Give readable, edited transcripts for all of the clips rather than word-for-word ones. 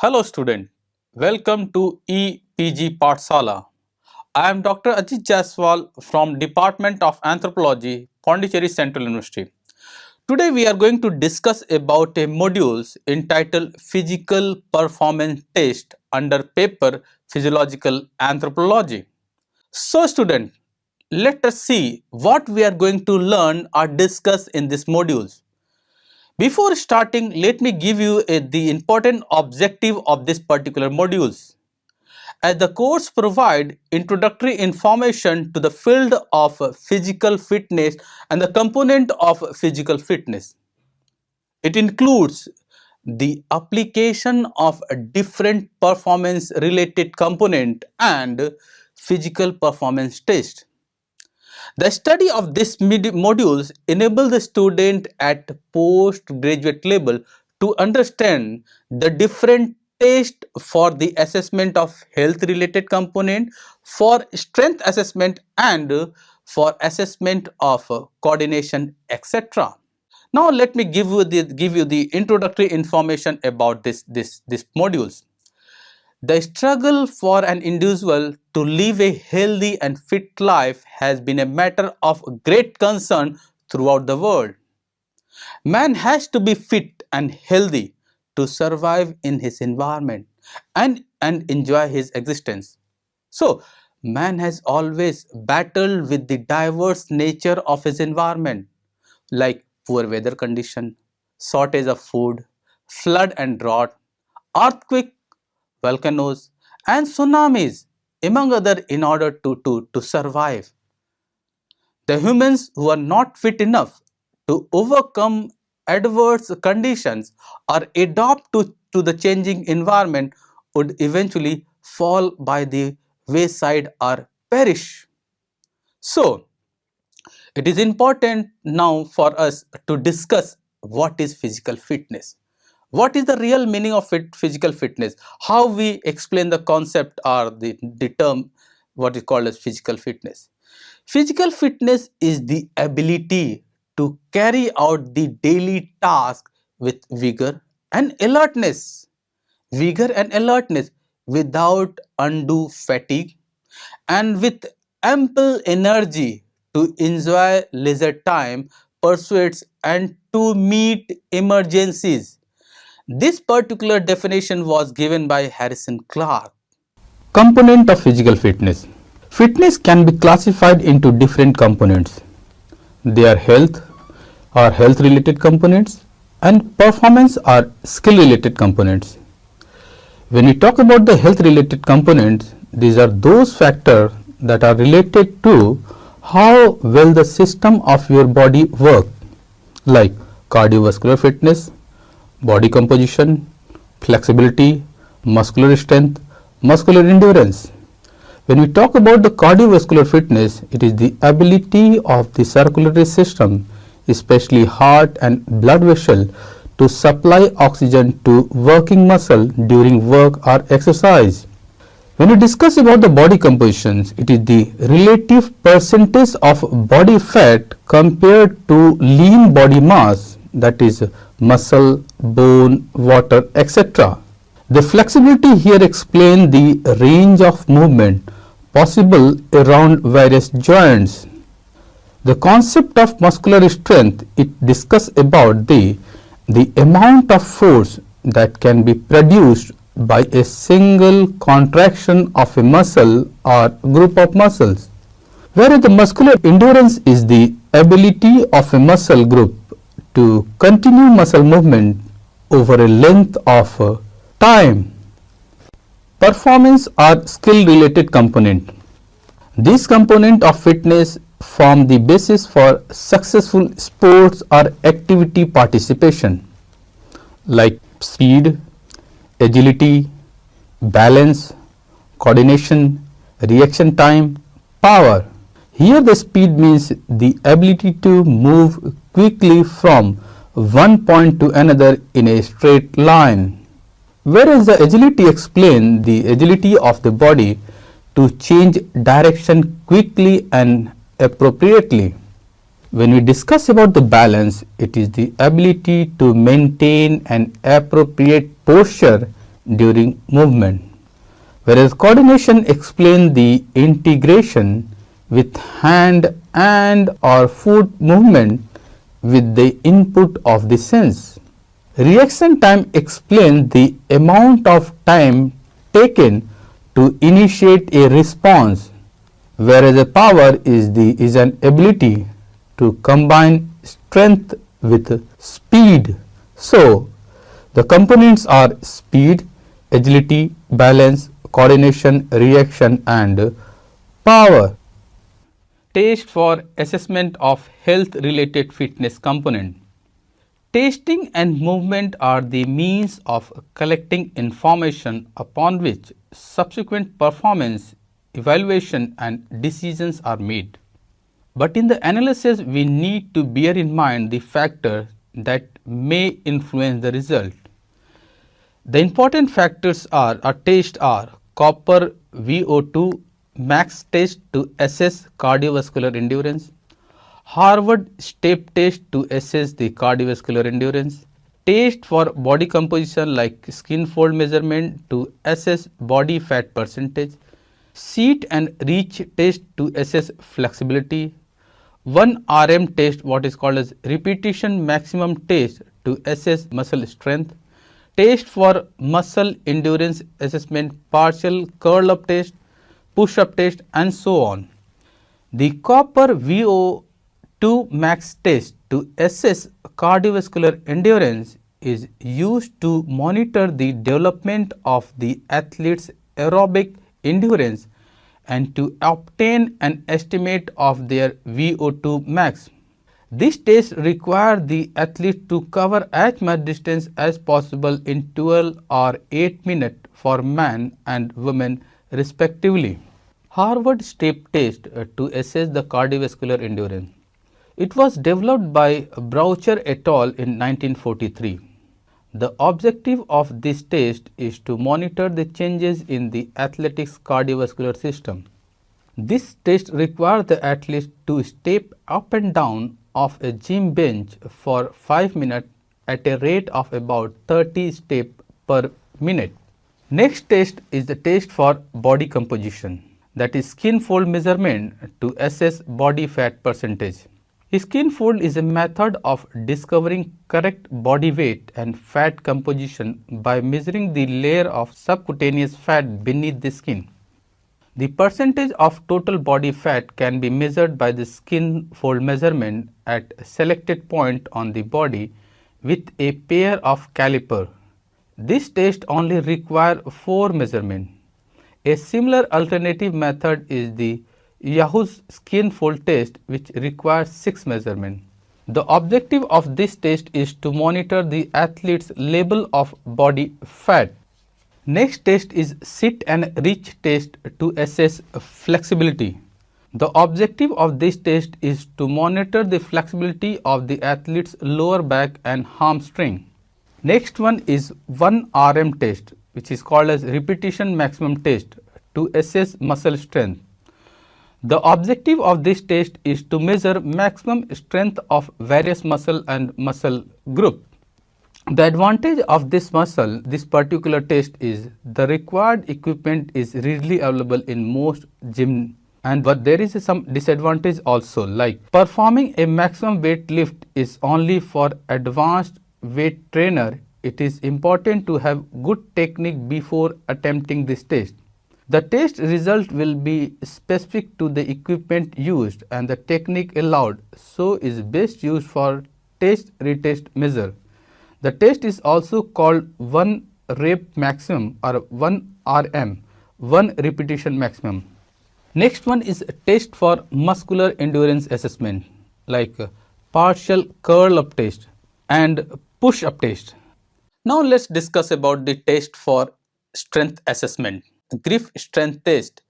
Hello student, welcome to EPG Pathsala. I am Dr. Ajit Jaiswal from Department of Anthropology, Pondicherry Central University. Today we are going to discuss about a modules entitled Physical Performance Test under paper Physiological Anthropology. So student, let us see what we are going to learn or discuss in this modules. Before starting, let me give you the important objective of this particular modules. As the course provide introductory information to the field of physical fitness and the component of physical fitness. It includes the application of a different performance related component and physical performance test. The study of these modules enable the student at postgraduate level to understand the different tests for the assessment of health related component, for strength assessment and for assessment of coordination, etc. Now let me give you the introductory information about this modules. The struggle for an individual to live a healthy and fit life has been a matter of great concern throughout the world. Man has to be fit and healthy to survive in his environment and enjoy his existence. So, man has always battled with the diverse nature of his environment, like poor weather condition, shortage of food, flood and drought, earthquake, volcanoes and tsunamis, among other, in order to survive. The humans who are not fit enough to overcome adverse conditions or adapt to the changing environment would eventually fall by the wayside or perish. So, it is important now for us to discuss what is physical fitness. What is the real meaning of physical fitness? How we explain the concept or the term what is called as physical fitness. Physical fitness is the ability to carry out the daily task with vigor and alertness. Vigor and alertness without undue fatigue and with ample energy to enjoy leisure time, pursuits and to meet emergencies. This particular definition was given by Harrison Clark. Component of physical fitness. Fitness can be classified into different components. They are health or health related components and performance or skill related components. When we talk about the health related components, these are those factors that are related to how well the system of your body works, like cardiovascular fitness, body composition, flexibility, muscular strength, muscular endurance. When we talk about the cardiovascular fitness, it is the ability of the circulatory system, especially heart and blood vessel, to supply oxygen to working muscle during work or exercise. When we discuss about the body compositions, it is the relative percentage of body fat compared to lean body mass, that is muscle, bone, water, etc. The flexibility here explains the range of movement possible around various joints. The concept of muscular strength, it discusses about the amount of force that can be produced by a single contraction of a muscle or group of muscles. Whereas the muscular endurance is the ability of a muscle group to continue muscle movement over a length of time. Performance or skill related component. This component of fitness form the basis for successful sports or activity participation, like speed, agility, balance, coordination, reaction time, power. Here the speed means the ability to move quickly from one point to another in a straight line. Whereas the agility explains the agility of the body to change direction quickly and appropriately. When we discuss about the balance, it is the ability to maintain an appropriate posture during movement, whereas coordination explains the integration with hand and or foot movement with the input of the sense. Reaction time explains the amount of time taken to initiate a response, whereas a power is an ability to combine strength with speed. So, the components are speed, agility, balance, coordination, reaction and power. Test for assessment of health related fitness component. Testing and movement are the means of collecting information upon which subsequent performance, evaluation and decisions are made. But in the analysis, we need to bear in mind the factors that may influence the result. The important factors are copper VO2 max test to assess cardiovascular endurance, Harvard step test to assess the cardiovascular endurance, test for body composition like skin fold measurement to assess body fat percentage, seat and reach test to assess flexibility, 1 RM test what is called as repetition maximum test to assess muscle strength, test for muscle endurance assessment, partial curl up test, push up test and so on. The copper VO2 max test to assess cardiovascular endurance is used to monitor the development of the athlete's aerobic endurance and to obtain an estimate of their VO2 max. This test requires the athlete to cover as much distance as possible in 12 or 8 minutes for men and women respectively. Harvard step test to assess the cardiovascular endurance. It was developed by Boucher et al. In 1943. The objective of this test is to monitor the changes in the athlete's cardiovascular system. This test requires the athlete to step up and down of a gym bench for 5 minutes at a rate of about 30 steps per minute. Next test is the test for body composition, that is skin fold measurement to assess body fat percentage. Skin fold is a method of discovering correct body weight and fat composition by measuring the layer of subcutaneous fat beneath the skin. The percentage of total body fat can be measured by the skin fold measurement at a selected point on the body with a pair of caliper. This test only requires 4 measurements. A similar alternative method is the Yahoo's skin fold test, which requires 6 measurements. The objective of this test is to monitor the athlete's level of body fat. Next test is sit and reach test to assess flexibility. The objective of this test is to monitor the flexibility of the athlete's lower back and hamstring. Next one is 1 RM test, which is called as repetition maximum test to assess muscle strength. The objective of this test is to measure maximum strength of various muscle and muscle group. The advantage of this particular test is the required equipment is readily available in most gyms, but there is some disadvantage also, like performing a maximum weight lift is only for advanced weight trainer. It is important to have good technique before attempting this test. The test result will be specific to the equipment used and the technique allowed, so is best used for test retest measure. The test is also called 1 rep maximum or 1 RM, 1 repetition maximum. Next one is a test for muscular endurance assessment, like partial curl up test and push up test. Now let's discuss about the test for strength assessment. Grip strength test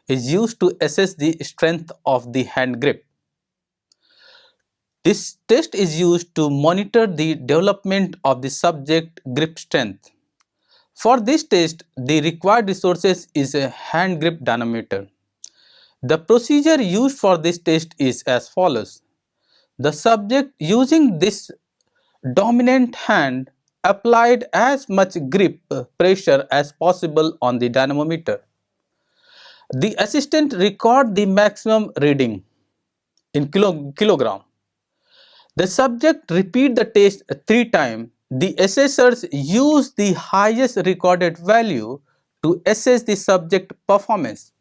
is used to assess the strength of the hand grip. This test is used to monitor the development of the subject grip strength. For this test, the required resources is a hand grip dynamometer. The procedure used for this test is as follows. The subject using this dominant hand applied as much grip pressure as possible on the dynamometer. The assistant record the maximum reading in kilogram. The subject repeat the test 3 times. The assessors use the highest recorded value to assess the subject performance.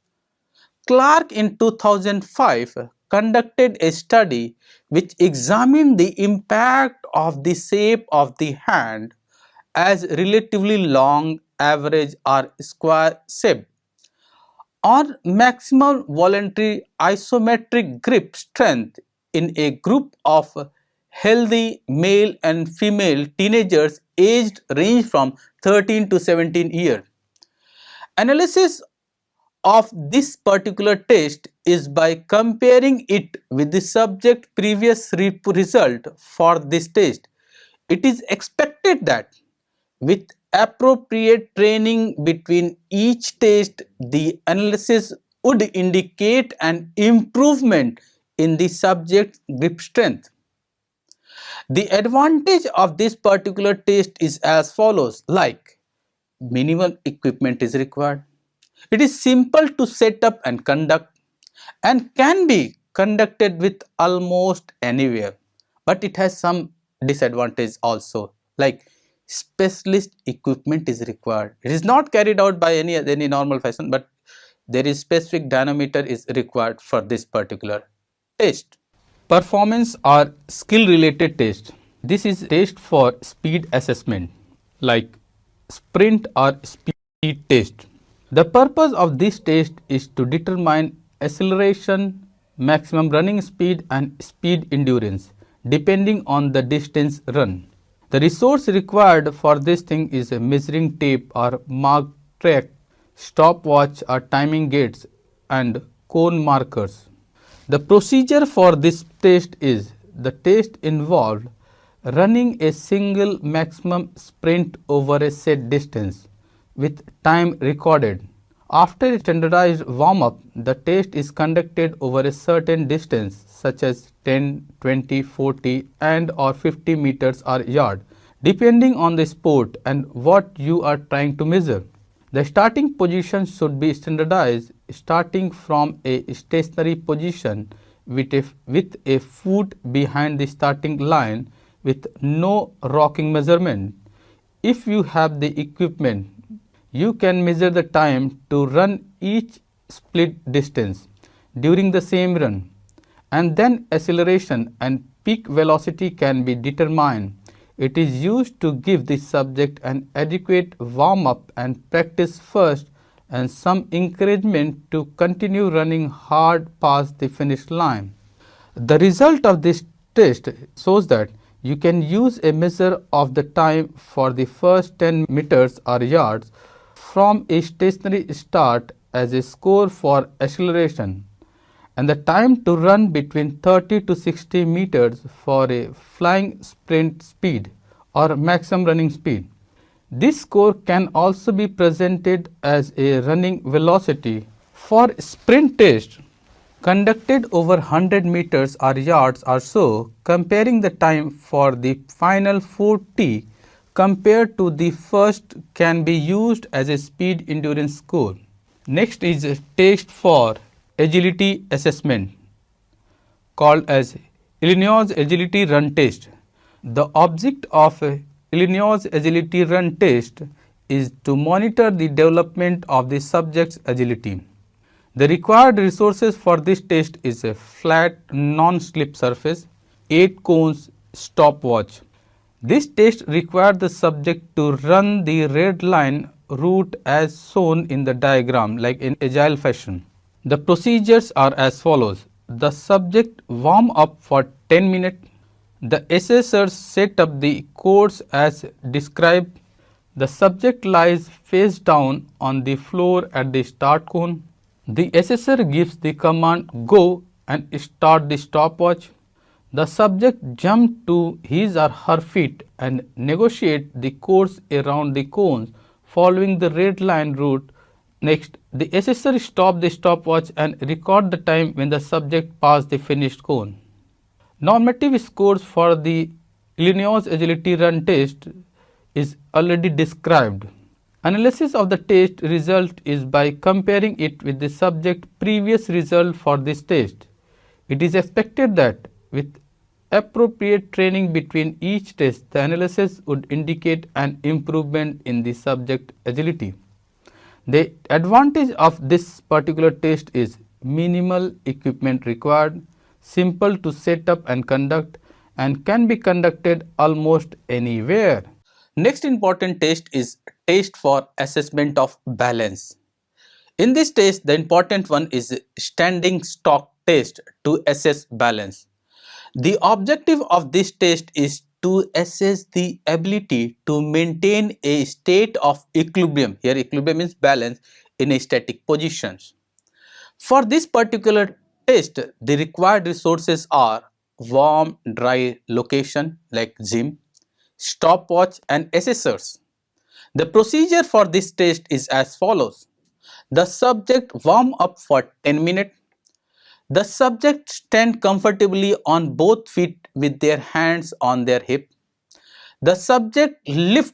Clark in 2005 conducted a study which examined the impact of the shape of the hand as relatively long, average or square shape on maximum voluntary isometric grip strength in a group of healthy male and female teenagers aged range from 13 to 17 years. Analysis of this particular test is by comparing it with the subject previous result for this test. It is expected that with appropriate training between each test, the analysis would indicate an improvement in the subject's grip strength. The advantage of this particular test is as follows, like minimal equipment is required. It is simple to set up and conduct and can be conducted with almost anywhere, but it has some disadvantage also, like specialist equipment is required. It is not carried out by any normal fashion, but there is specific dynamometer is required for this particular test. Performance or skill related test. This is test for speed assessment like sprint or speed test. The purpose of this test is to determine acceleration, maximum running speed and speed endurance depending on the distance run. The resource required for this thing is a measuring tape or mark track, stopwatch or timing gates and cone markers. The procedure for this test is the test involved running a single maximum sprint over a set distance with time recorded. After a standardized warm-up, the test is conducted over a certain distance such as 10, 20, 40 and or 50 meters or yard depending on the sport and what you are trying to measure. The starting position should be standardized starting from a stationary position with a foot behind the starting line with no rocking measurement. If you have the equipment, you can measure the time to run each split distance during the same run, and then acceleration and peak velocity can be determined. It is used to give the subject an adequate warm-up and practice first and some encouragement to continue running hard past the finish line. The result of this test shows that you can use a measure of the time for the first 10 meters or yards from a stationary start as a score for acceleration and the time to run between 30 to 60 meters for a flying sprint speed or maximum running speed. This score can also be presented as a running velocity. For sprint test conducted over 100 meters or yards or so, comparing the time for the final 40 compared to the first can be used as a speed endurance score. Next is a test for agility assessment called as Illinois Agility Run Test. The object of Illinois Agility Run Test is to monitor the development of the subject's agility. The required resources for this test is a flat non-slip surface, 8 cones, stopwatch. This test required the subject to run the red line route as shown in the diagram like in agile fashion. The procedures are as follows. The subject warm up for 10 minutes. The assessors set up the course as described. The subject lies face down on the floor at the start cone. The assessor gives the command go and start the stopwatch. The subject jumps to his or her feet and negotiate the course around the cones following the red line route. Next, the assessor stops the stopwatch and record the time when the subject passed the finished cone. Normative scores for the Illinois Agility Run Test is already described. Analysis of the test result is by comparing it with the subject previous result for this test. It is expected that with appropriate training between each test, the analysis would indicate an improvement in the subject agility. The advantage of this particular test is minimal equipment required, simple to set up and conduct, and can be conducted almost anywhere. Next important test is test for assessment of balance. In this test, the important one is standing stock test to assess balance. The objective of this test is to assess the ability to maintain a state of equilibrium. Here equilibrium means balance in a static positions. For this particular test, the required resources are warm, dry location like gym, stopwatch and assessors. The procedure for this test is as follows. The subject warm up for 10 minutes. The subject stand comfortably on both feet with their hands on their hip. The subject lift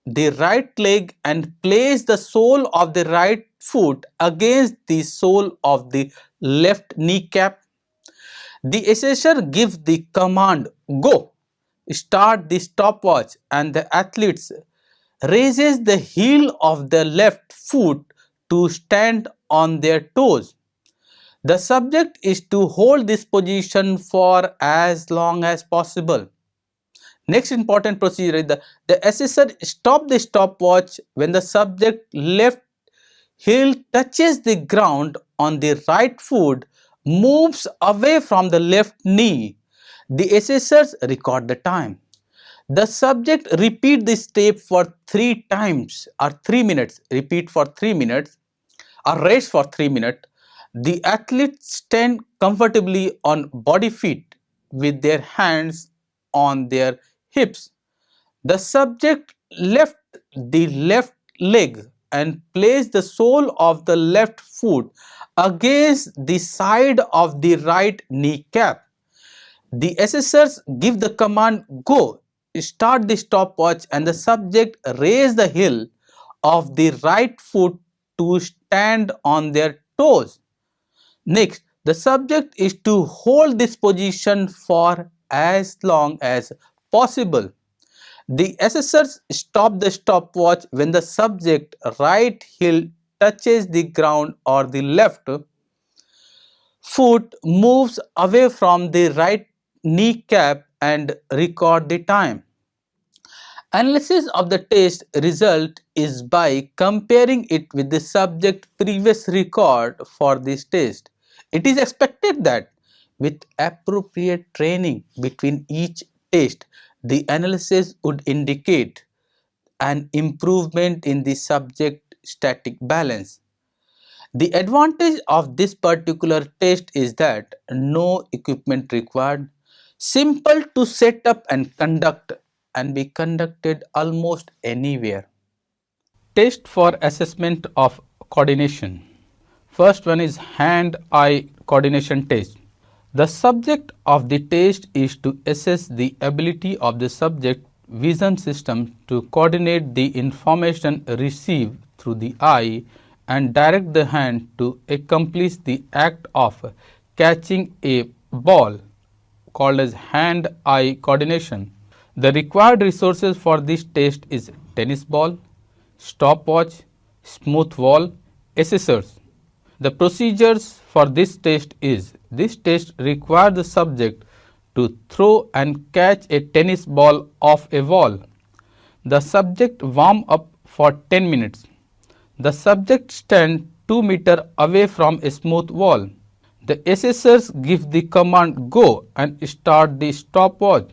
the right leg and place the sole of the right foot against the sole of the left kneecap. The assessor gives the command go. Start the stopwatch and the athletes raises the heel of the left foot to stand on their toes. The subject is to hold this position for as long as possible. Next important procedure is the assessor stop the stopwatch when the subject left heel touches the ground on the right foot, moves away from the left knee. The assessors record the time. The subject repeat this step for 3 times or 3 minutes. Repeat for 3 minutes or rest for 3 minutes. The athletes stand comfortably on body feet with their hands on their hips. The subject left the left leg and place the sole of the left foot against the side of the right kneecap. The assessors give the command go. Start the stopwatch and the subject raise the heel of the right foot to stand on their toes. Next, the subject is to hold this position for as long as possible. The assessors stop the stopwatch when the subject right heel touches the ground or the left foot moves away from the right kneecap and record the time. Analysis of the test result is by comparing it with the subject previous record for this test. It is expected that with appropriate training between each test, the analysis would indicate an improvement in the subject static balance. The advantage of this particular test is that no equipment required, simple to set up and conduct, and be conducted almost anywhere. Test for assessment of coordination. First one is hand-eye coordination test. The subject of the test is to assess the ability of the subject vision system to coordinate the information received through the eye and direct the hand to accomplish the act of catching a ball, called as hand-eye coordination. The required resources for this test is tennis ball, stopwatch, smooth wall, assessors. The procedures for this test is, this test requires the subject to throw and catch a tennis ball off a wall. The subject warm up for 10 minutes. The subject stand 2 meters away from a smooth wall. The assessors give the command go and start the stopwatch.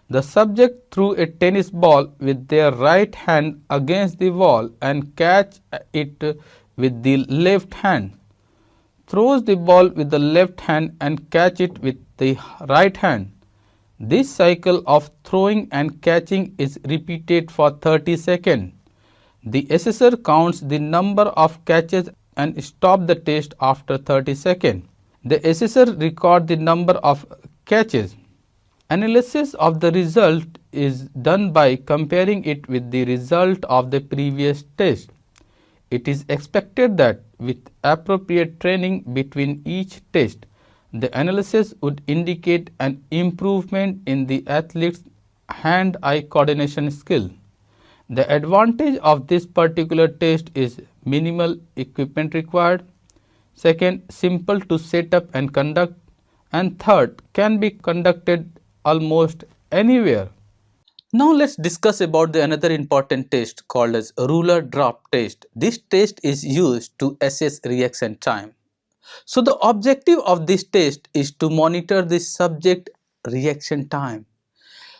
The subject threw a tennis ball with their right hand against the wall and catch it with the left hand. Throws the ball with the left hand and catch it with the right hand. This cycle of throwing and catching is repeated for 30 seconds. The assessor counts the number of catches and stop the test after 30 seconds. The assessor records the number of catches. Analysis of the result is done by comparing it with the result of the previous test. It is expected that with appropriate training between each test, the analysis would indicate an improvement in the athlete's hand-eye coordination skill. The advantage of this particular test is minimal equipment required. Second, simple to set up and conduct. And third, can be conducted almost anywhere. Now let's discuss about the another important test called as ruler drop test. This test is used to assess reaction time. So the objective of this test is to monitor the subject reaction time.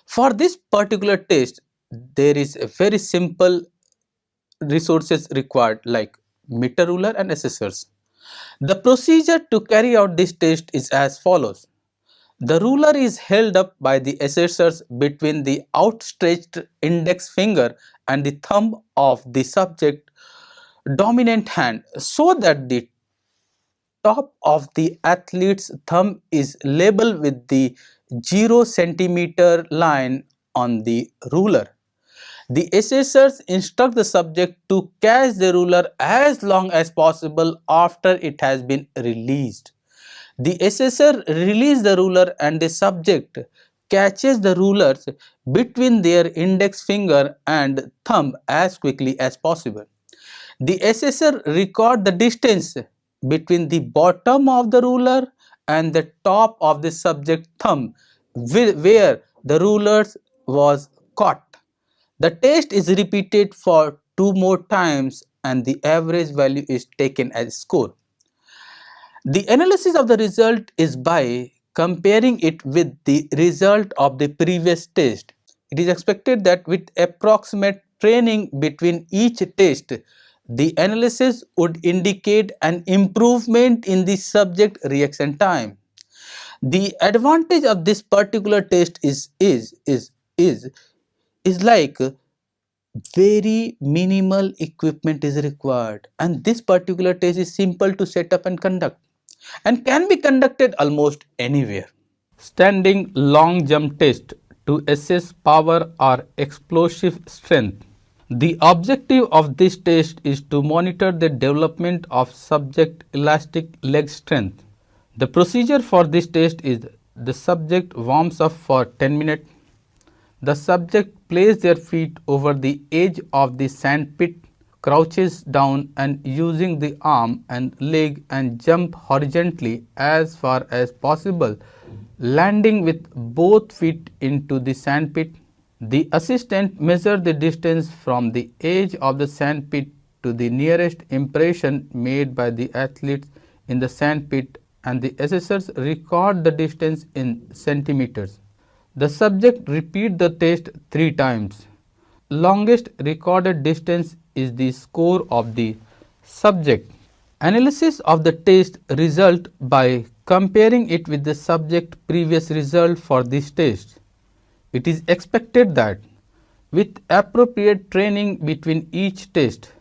For this particular test, there is a very simple resources required like meter ruler and assessors. The procedure to carry out this test is as follows. The ruler is held up by the assessors between the outstretched index finger and the thumb of the subject dominant hand so that the top of the athlete's thumb is level with the 0 centimeter line on the ruler. The assessors instruct the subject to catch the ruler as long as possible after it has been released. The assessor releases the ruler and the subject catches the rulers between their index finger and thumb as quickly as possible. The assessor records the distance between the bottom of the ruler and the top of the subject thumb where the ruler was caught. The test is repeated for 2 more times and the average value is taken as score. The analysis of the result is by comparing it with the result of the previous test. It is expected that with approximate training between each test, the analysis would indicate an improvement in the subject reaction time. The advantage of this particular test is like very minimal equipment is required, and this particular test is simple to set up and conduct and can be conducted almost anywhere. Standing long jump test to assess power or explosive strength. The objective of this test is to monitor the development of subject elastic leg strength. The procedure for this test is the subject warms up for 10 minutes. The subject places their feet over the edge of the sandpit, crouches down and using the arm and leg and jump horizontally as far as possible, landing with both feet into the sandpit. The assistant measures the distance from the edge of the sandpit to the nearest impression made by the athletes in the sandpit, and the assessors record the distance in centimeters. The subject repeats the test 3 times. Longest recorded distance is the score of the subject. Analysis of the test result by comparing it with the subject previous result for this test. It is expected that with appropriate training between each test,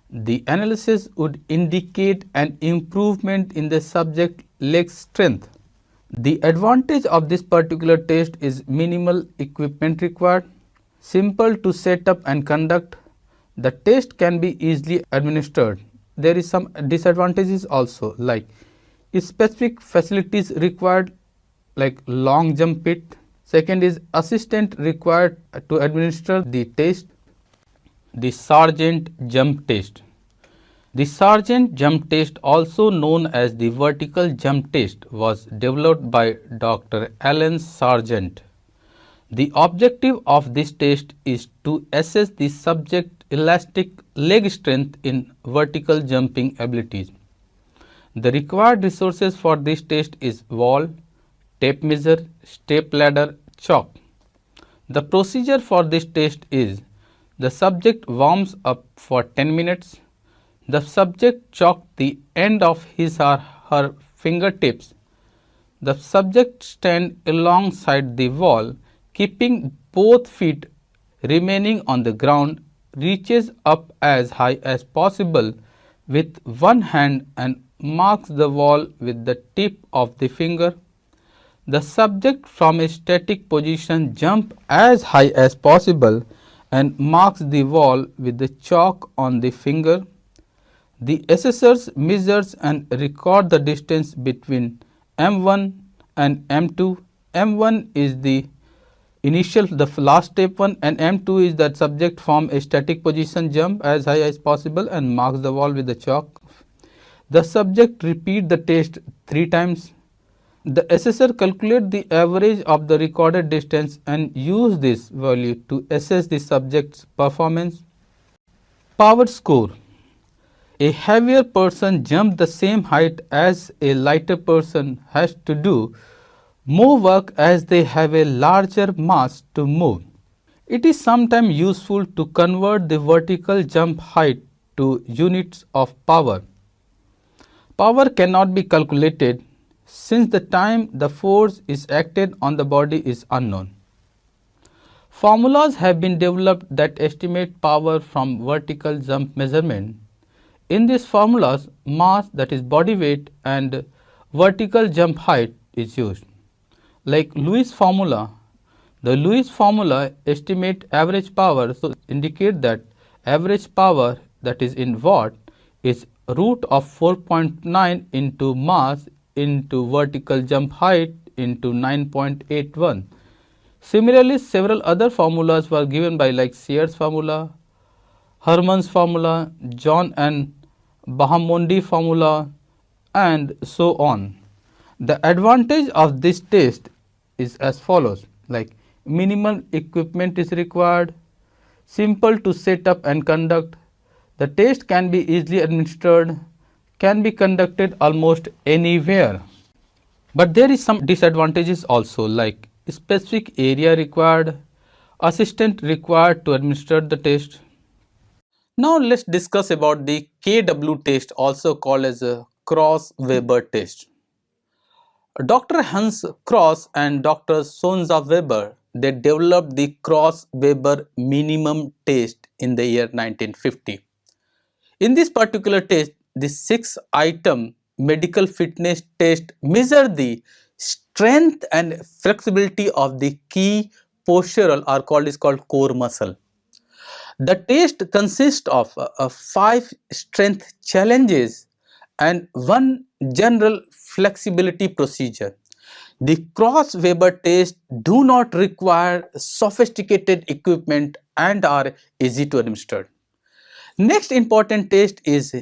the analysis would indicate an improvement in the subject leg strength. The advantage of this particular test is minimal equipment required, simple to set up and conduct. The test can be easily administered. There is some disadvantages also, like specific facilities required like long jump pit. Second is assistant required to administer the test. The Sargent jump test. The Sargent jump test, also known as the vertical jump test, was developed by Dr. Alan Sargent. The objective of this test is to assess the subject elastic leg strength in vertical jumping abilities. The required resources for this test is wall, tape measure, step ladder, chalk. The procedure for this test is the subject warms up for 10 minutes. The subject chalks the end of his or her fingertips. The subject stands alongside the wall, keeping both feet remaining on the ground, reaches up as high as possible with one hand and marks the wall with the tip of the finger. The subject from a static position jump as high as possible and marks the wall with the chalk on the finger. The assessors measures and record the distance between M1 and M2. M1 is the initial, the last step one, and M2 is that subject from a static position jump as high as possible and marks the wall with the chalk. The subject repeat the test 3 times. The assessor calculate the average of the recorded distance and use this value to assess the subject's performance. Power score. A heavier person jump the same height as a lighter person has to do more work as they have a larger mass to move. It is sometimes useful to convert the vertical jump height to units of power. Power cannot be calculated since the time the force is acted on the body is unknown. Formulas have been developed that estimate power from vertical jump measurement. In these formulas, mass, that is body weight, and vertical jump height is used. Like Lewis formula, the Lewis formula estimate average power, so indicate that average power, that is in watt, is root of 4.9 into mass into vertical jump height into 9.81. Similarly, several other formulas were given by like Sears formula, Herman's formula, John and Bahamonde formula, and so on. The advantage of this test is as follows, like minimal equipment is required, simple to set up and conduct, the test can be easily administered, can be conducted almost anywhere. But there is some disadvantages also, like specific area required, assistant required to administer the test. Now let's discuss about the KW test, also called as a Cross-Weber test. Dr. Hans Cross and Dr. Sonza Weber, they developed the Cross-Weber minimum test in the year 1950. In this particular test, the 6-item medical fitness test measure the strength and flexibility of the key postural or called core muscle. The test consists of 5 strength challenges and 1 general flexibility procedure. The Cross-Weber test do not require sophisticated equipment and are easy to administer. Next important test is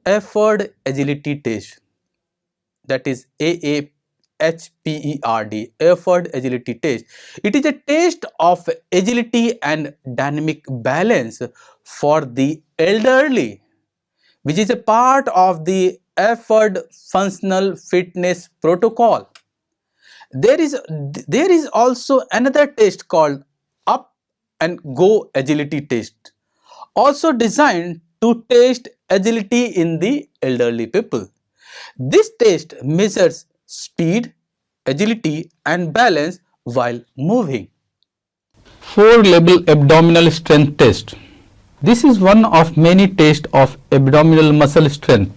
effort agility test, that is AAHPERD, effort agility test. It is a test of agility and dynamic balance for the elderly, which is a part of the effort functional fitness protocol. There is also another test called up and go agility test, also designed to test agility in the elderly people. This test measures speed, agility and balance while moving. 4-level abdominal strength test. This is one of many tests of abdominal muscle strength.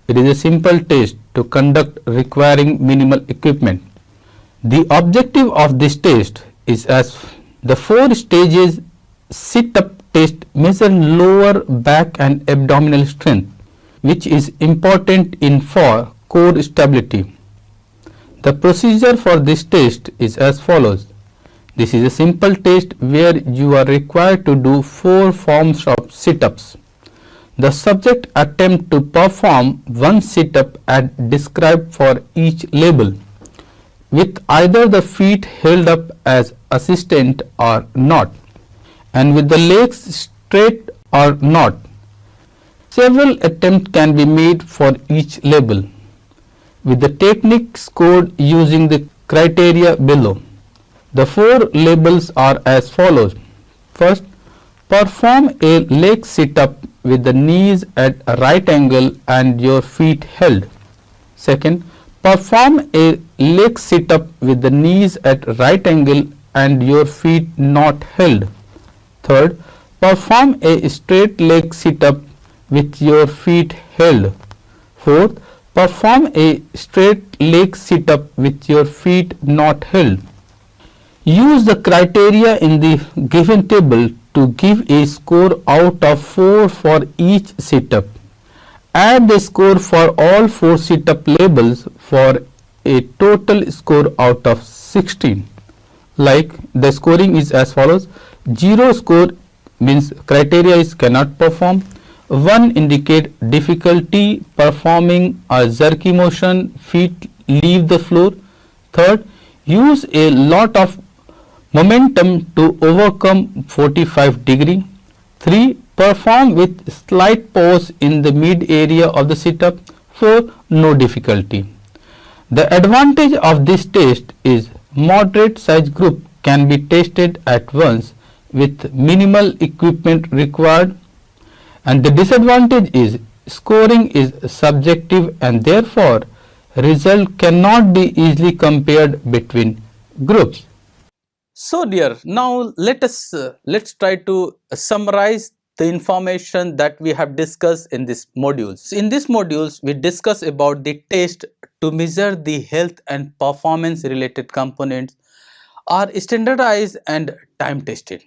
It is a simple test to conduct requiring minimal equipment. The objective of this test is as the 4 stages sit-up test measure lower back and abdominal strength, which is important for core stability. The procedure for this test is as follows. This is a simple test where you are required to do 4 forms of sit-ups. The subject attempt to perform 1 sit-up as described for each level, with either the feet held up as assistant or not, and with the legs straight or not. Several attempts can be made for each level, with the technique scored using the criteria below. The 4 levels are as follows. First, perform a leg sit-up with the knees at a right angle and your feet held. Second, perform a leg sit-up with the knees at right angle and your feet not held. Third, perform a straight leg sit-up with your feet held. Fourth, Perform a straight leg sit-up with your feet not held. Use the criteria in the given table to give a score out of 4 for each sit-up. Add the score for all 4 sit-up labels for a total score out of 16. Like the scoring is as follows: 0 score means criteria is cannot perform, 1 indicate difficulty performing a jerky motion, feet leave the floor. Third, use a lot of momentum to overcome 45 degree. 3. Perform with slight pause in the mid area of the sit-up. 4. No difficulty. The advantage of this test is moderate size group can be tested at once with minimal equipment required, and the disadvantage is scoring is subjective and therefore result cannot be easily compared between groups. So dear, now let's try to summarize the information that we have discussed in this modules. In this modules, we discuss about the test to measure the health and performance related components are standardized and time tested.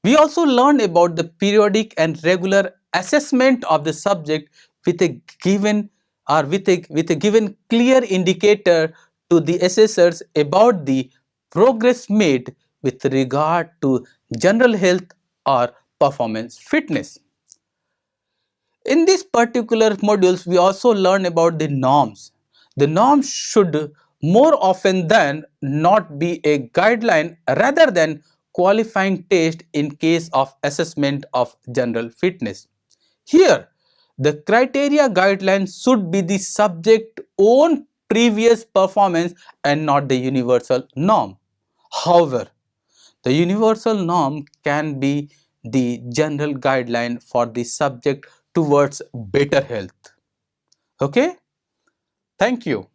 We also learned about the periodic and regular assessment of the subject with a given with a given clear indicator to the assessors about the progress made with regard to general health or performance fitness. In these particular modules, we also learn about the norms. The norms should more often than not be a guideline rather than qualifying test in case of assessment of general fitness. Here, the criteria guidelines should be the subject own previous performance and not the universal norm. However, the universal norm can be the general guideline for the subject towards better health. Okay? Thank you.